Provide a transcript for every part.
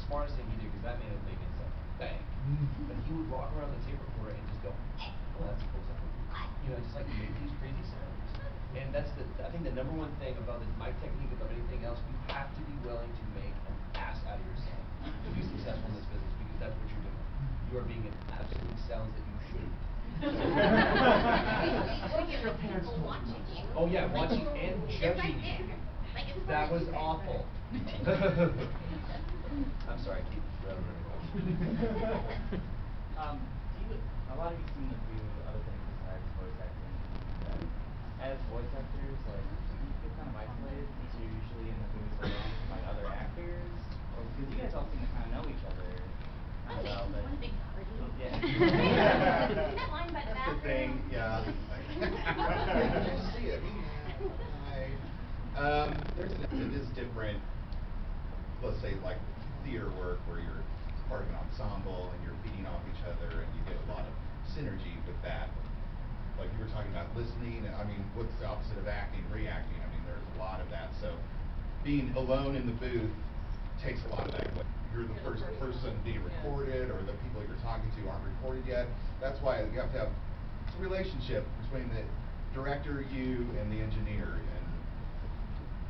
smartest thing he did, because that man would make it so bang. But he would walk around the tape recorder and just go, well, that's a cool sound. You know, just like make these crazy sounds. And that's I think the number one thing about my technique above anything else, you have to be willing to make an ass out of yourself to be successful in this business, because that's what you're doing. You are being an absolute sounds that you shouldn't be. Oh yeah, watching and judging you. That was awful. I'm sorry, keep A lot of you seem to do other things besides voice acting. As voice actors, like, do you feel kind of isolated since you're usually in the booth alone with like other actors? Or because you guys all seem to kind of know each other kind of well, but one big party. Yeah. That line by the That's the thing, yeah. Did you see it? It is different, let's say like theater work where you're part of an ensemble and you're feeding off each other and you get a lot of synergy with that. Like you were talking about listening, I mean, what's the opposite of acting? Reacting. I mean, there's a lot of that. So being alone in the booth takes a lot of that. You're the first person being recorded, or the people you're talking to aren't recorded yet. That's why you have to have a relationship between the director, you, and the engineer. And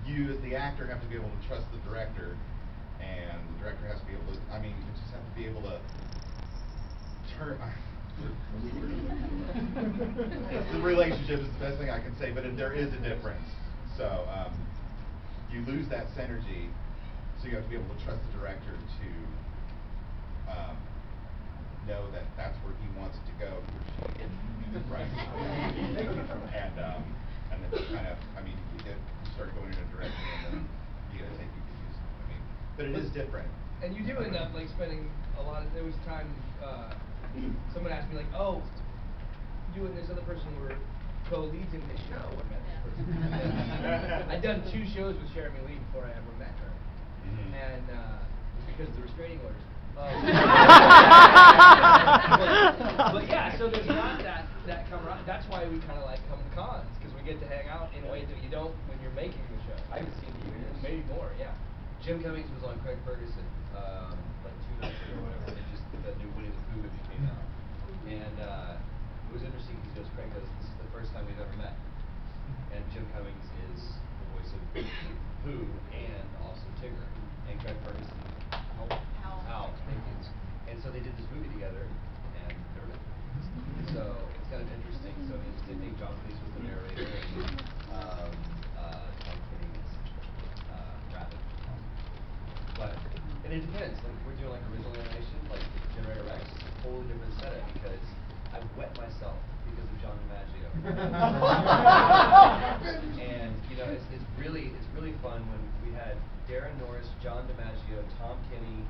you, as the actor, have to be able to trust the director, and the director has to be able to, I mean, you just have to be able to turn. The relationship is the best thing I can say, but there is a difference. So you lose that synergy, so you have to be able to trust the director to know that that's where he wants it to go, he or she. Right. And then kind of, I mean, you start going in a direction, and then you got to take people to I mean, but it is different. And you do end up like spending a lot of. There was time someone asked me like, "Oh, you and this other person were co-leads in this show." I met this person. I'd done 2 shows with Jeremy Lee before I ever met her, and because of the restraining orders. But yeah, so there's not that camaraderie. That's why we kind of like come to cons, because we get to hang out in ways that you don't when you're making the show. I haven't seen you in years. Maybe more, yeah. Jim Cummings was on Craig Ferguson like 2 nights ago or whatever. Just the new Winnie the Pooh movie came out, and it was interesting because Craig goes, "This is the first time we've ever met," and Jim Cummings is the voice of Pooh and also Tigger, and Craig Ferguson. Ow. Thank you. And so they did this movie together, and never met. So it's kind of interesting. So I think John Cleese was the narrator, and Tom Kenny is rapping. But and it depends. Like we're doing like original animation, like Generator Rex, it's a totally different setup because I wet myself because of John DiMaggio. And you know, it's really fun when we had Darren Norris, John DiMaggio, Tom Kenny,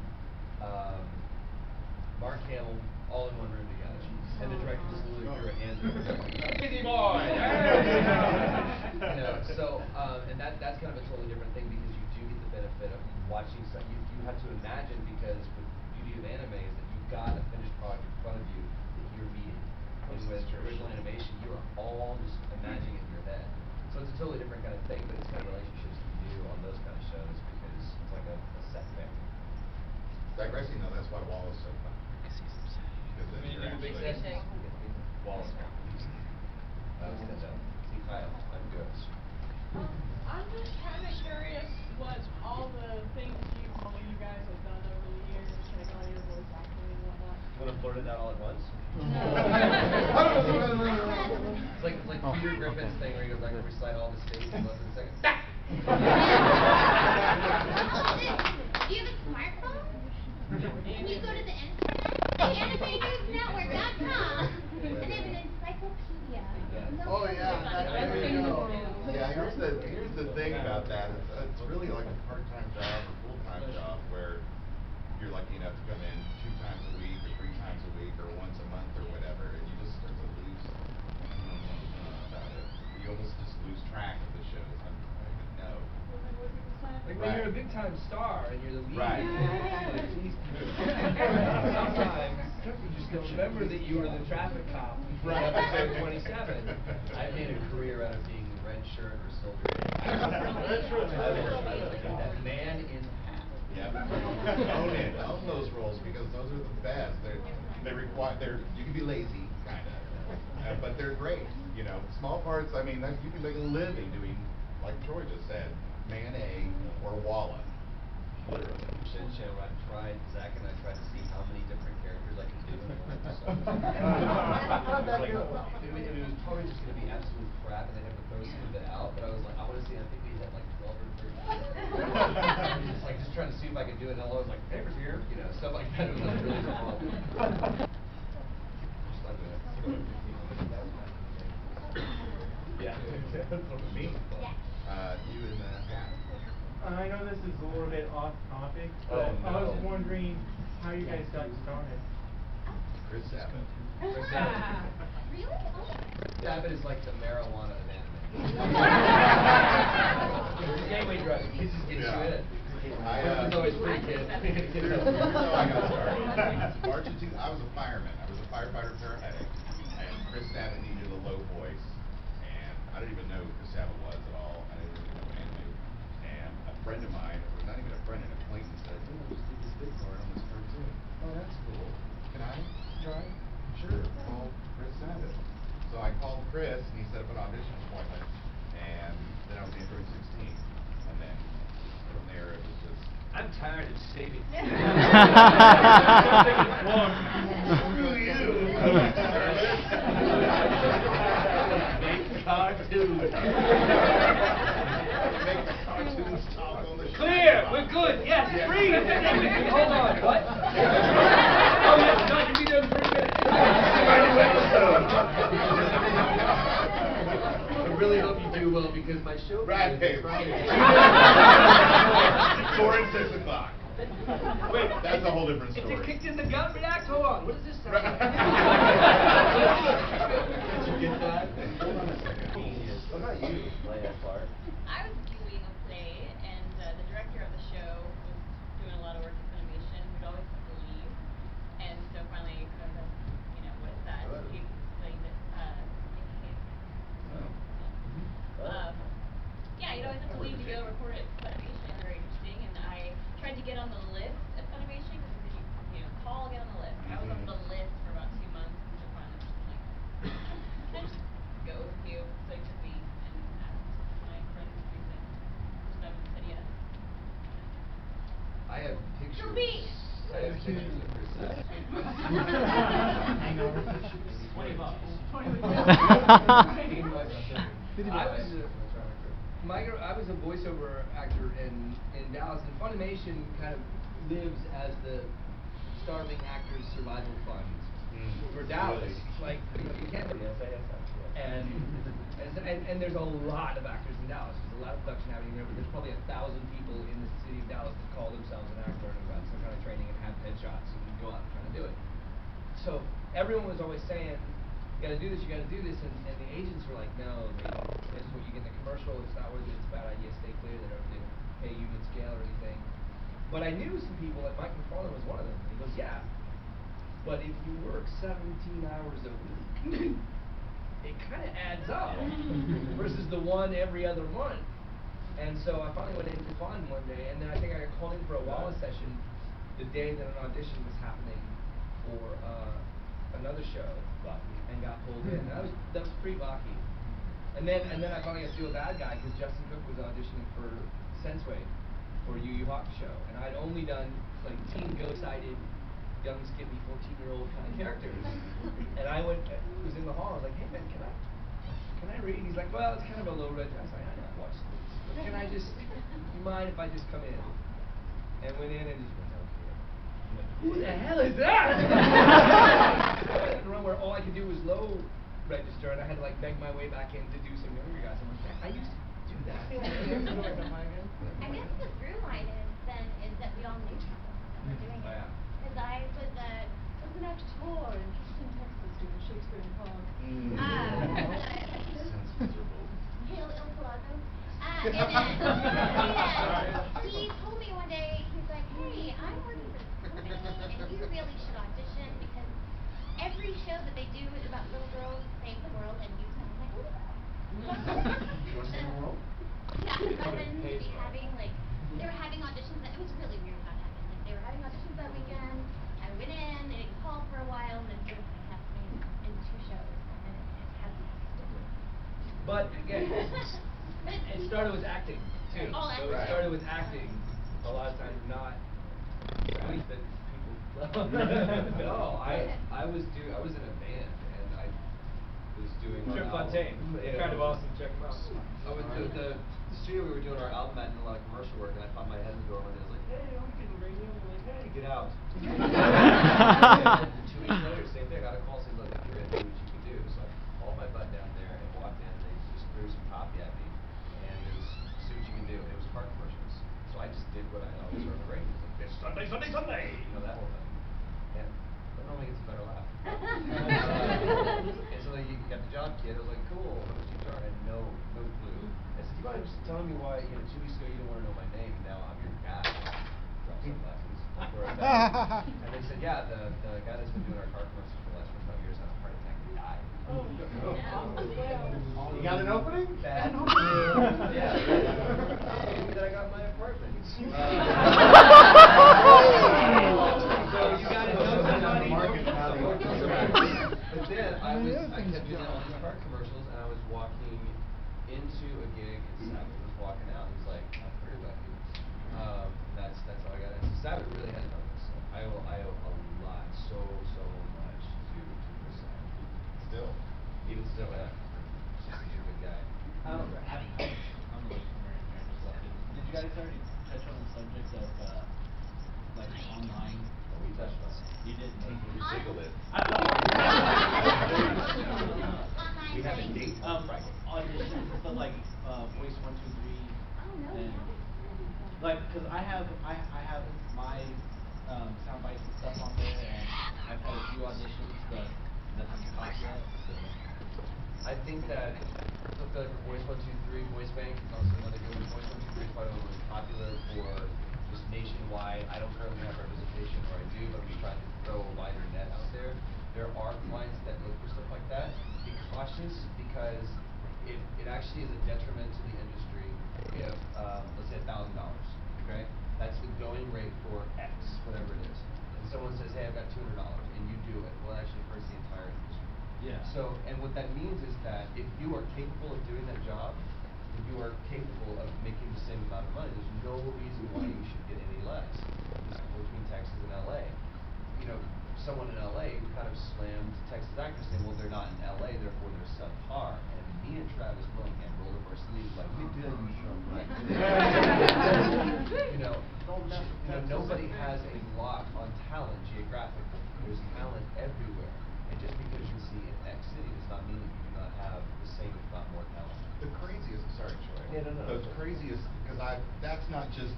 Mark Hamill, all in one room together, and the director just literally threw a hand up, "Easy boy!" You know, so and that's kind of a totally different thing because you do get the benefit of watching. You have to imagine, because the beauty of anime is that you've got a finished product in front of you that you're meeting. And with original animation, you are all just imagining it in your head. So it's a totally different kind of thing, but it's kind of relationships you do on those kind of shows because it's like a set family. Digressing though, that's why Wall is so fun. Because then you're actually Wallace. See, Kyle, I'm good. I'm just kind of curious what all the things all you guys have done over the years, like all your voice acting and whatnot. You want to blurt it out all at once? It's like Peter Griffin's thing where he goes like recite all the states in less than a second. Do you have a smartphone? Can you go to the internet? animenewsnetwork.com and they have an encyclopedia. Oh yeah, yeah. Here's the thing about that. It's really like a part-time job or full-time job where you're lucky enough to come in 2 times a week or 3 times a week or once a month or whatever, and you just start to lose about it. You almost just lose track of the shows. I don't even know. Like when you're a big time star and you're the lead. Right. Sometimes you just don't remember that you were the traffic cop in episode 27. I've made a career out of being red shirt or soldier. I was like that man in hat. Yep. Own those roles because those are the best. They require you can be lazy, kind of, but they're great. You know, small parts. I mean, you can make a living doing, like Troy just said, Man A or Walla. Literally. Shit show, Zach and I tried to see how many different characters I could do in one episode. It was probably just going to be absolute crap, and they'd have to throw some of it out. But I was like, I want to see. I think we had like 12 or 13. just trying to see if I could do it. And I was like, papers here, you know, stuff like that. It was like really small. Yeah. Me. You in the hat. I know this is a little bit off topic, Oh, but I was no. wondering how you guys got started. Chris Sabbath. Chris Sabbath. Really? Oh. Sabbath is like the marijuana of anime. It's a gateway drug. It just gets you in. It's always pretty good. Here's how I got started. March of I was a fireman. I was a firefighter paramedic, and Chris Sabbath needed a low voice, and I didn't even know who Chris Sabbath was at all. I didn't really know anime. And a friend of mine, or not even a friend, an acquaintance, said, "Oh, I just did this bit part on this cartoon. Oh, that's cool. Can I try? Sure. Call Chris Sabbath." So I called Chris, and he set up an audition appointment, and then I was Android 16, and then from there it was just. I'm tired of saving. Screw you. Make cartoons. Make the cartoons talk on the show. Clear! We're good! Yes! Breathe! Hold on, what? Oh, yes, no, you be there in 3 minutes. I really hope you do well because my show Right, is hey. Friday. 4 and 6 o'clock. Wait, That's a whole different It's story. a kicked in the gut react? Hold on, what does this sound like? Did you get that? Hold on a second. What about you, Leah Clark? I was doing a play, and the director of the show was doing a lot of work in animation. We'd always have to leave, and so finally I was like, you know, what is that? Hello. He explained it. Yeah, you'd always have to leave to go record it for Funimation. Very interesting, and I tried to get on the list at Funimation because you know, call, get on the list. I was on the list for about 2 months until finally just like, can I just go with you? So he took me and asked my friends to do it. So I said yes. I have pictures. You're me. I have pictures of Chris Sabbath. I was a voiceover actor in Dallas, and Funimation kind of lives as the starving actors survival fund for Dallas. Really? Like, you can't. And there's a lot of actors in Dallas. There's a lot of production happening there, but there's probably 1,000 people in the city of Dallas that call themselves an actor and have got some kind of training and have headshots and go out and try to do it. So everyone was always saying, you gotta do this, you gotta do this, and the agents were like, no, this is what you get in the commercial, it's not worth it, it's a bad idea, stay clear, they don't pay you in scale or anything. But I knew some people, like Mike McFarlane was one of them, and he goes, yeah, but if you work 17 hours a week, it kind of adds up versus the one every other month. And so I finally went in for fun one day, and then I think I got called in for a Wallace session the day that an audition was happening for another show, and got pulled in. And that was pre-Baki. And then I finally got to do a bad guy because Justin Cook was auditioning for Sensei for Yu Yu Hakusho, and I'd only done like teen go-sided, young, skippy, 14-year-old kind of characters. And I was in the hall. I was like, hey man, can I read? And he's like, well, it's kind of a low red. I was like, I know, watch this. But can I just, you mind if I just come in? And went in and just went, okay. Who the hell is that? I remember all I could do was low register, and I had to like beg my way back in to do some younger guys. I'm like, I used to do that. I guess the through line is that we all knew people that were doing it. Yeah. Because I was an actor in Houston, Texas, doing Shakespeare in Prague. Sounds miserable. Hail El Palazo. And then he told me one day, he's like, hey, I'm working for this company, and you really should audition because every show that they do is about little girls that save the world, and you sound like a little girl. You want to see the world? Yeah, my friends be having like they were having auditions. It was really weird how it happened. Like they were having auditions that weekend. I went in, they didn't call for a while, and then boom, they cast me in 2 shows, and it hasn't stopped. But again, But it started with acting too. All So it acting. started with acting. A lot of times not that people No, I was in a band and I was doing our Trip album. Fontaine. Yeah. Kind of awesome. Check him out. I was the studio we were doing our album at, and a lot of commercial work, and I popped my head in the door one day. I was like, "Hey, are we getting radio?" And they're like, "Hey, get out." And 2 weeks later, same thing. I got a call saying, "Look, if you're in, do what you can do." So I hauled my butt down there and walked in, and they just threw some copy at me, and it was see what you can do. And it was car commercials, so I just did what I always heard on the radio. It was like, "It's Sunday, Sunday, Sunday," you know, that whole thing. And that normally gets a better laugh. And so then you got the job, kid. I was like, "Cool." How much do you charge? I had no clue. I said, "Do you mind just telling me why, 2 weeks ago you didn't want to know my name, and now I'm your guy?" Drop sunglasses. Look where I'm at. And they said, "Yeah, the guy that's been doing our car commercials for the last 25 years had a heart attack and died." You got an opening? Bad. Yeah. That I got in my apartment. So you gotta know somebody. But then I kept doing all these car commercials, and I was walking into a gig, and Sabbath was walking out. He was like, "I've heard about you." That's how I got into Sabbath. Really had known this. I owe a lot, so much to Chris Sabbath. Still. Even still, yeah. He's just a good guy. I'm a little nerd as well. Did you guys already touch on the subject of like online? Oh, we touched on it. You did. We jiggled it. I thought We have a date on Friday. auditions and stuff like voice 1, 2, 3. Oh no, we And haven't. like, cause I have my sound bites and stuff on there, and I've had a few auditions, but nothing's popped yet. So. I think that I feel like for Voice 123, Voice Bank is also another good one. Voice 123 is probably the most popular for just nationwide. I don't currently have representation, or I do, but I'm just trying to throw a wider net out there. There are clients that look for stuff like that. Be cautious because it actually is a detriment to the industry if let's say $1,000. Okay, that's the going rate for X, whatever it is. And someone says, "Hey, I've got $200," and you do it. Well, it actually hurts the entire industry. Yeah. So, and what that means is that if you are capable of doing that job, if you are capable of making the same amount of money, there's no reason why you should get any less. Between Texas and LA, someone in LA kind of slammed Texas actors saying, "Well, they're not in LA, therefore they're subpar." And me and Travis Willingham rolled up our sleeves like, "We tell you something." Nobody has a lock on talent geographically. There's talent everywhere. And just because you see in X city does not mean that you do not have the same, if not more talent. The craziest, sorry, Troy. Yeah, no. The craziest, because that's not just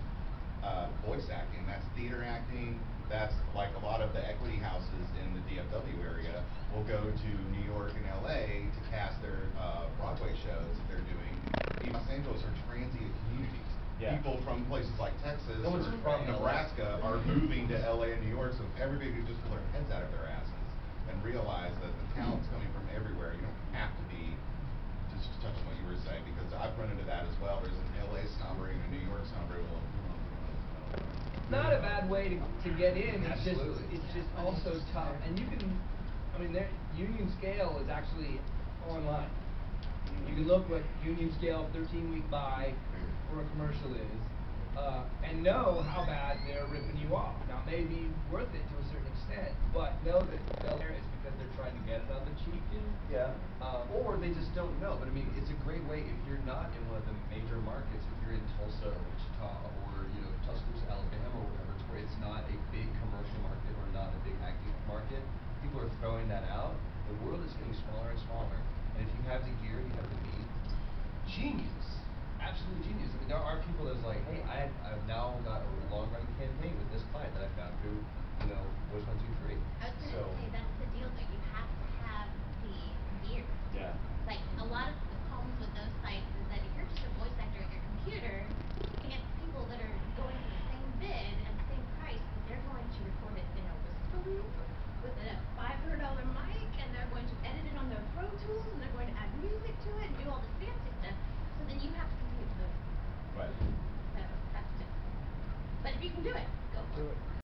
voice acting, that's theater acting. That's like a lot of the equity houses in the DFW area will go to New York and LA to cast their Broadway shows that they're doing. In Los Angeles are transient communities. Yeah. People from places like Texas No or one's from from Nebraska are moving to LA and New York, so everybody could just pull their heads out of their asses and realize that the talent's coming from everywhere. You don't have to be, just to touch on what you were saying, because I've run into that as well. There's an LA snobbery and a New York snobbery. Well, Not a bad way to get in. Absolutely. It's just also tough. And you can, union scale is actually online. You can look what union scale 13-week buy for a commercial is, and know how bad they're ripping you off. Now, it may be worth it to a certain extent, but know that it's because they're trying to get it on the cheap. Yeah. Or they just don't know. But it's a great way if you're not in one of the major markets, if you're in Tulsa or Wichita or Tuscaloosa, Alabama or whatever, to where it's not a big commercial market or not a big acting market. People are throwing that out. The world is getting smaller and smaller. And if you have the gear, you have the need. Genius. Absolute genius. There are people that's like, "Hey, I've now got a long running campaign with this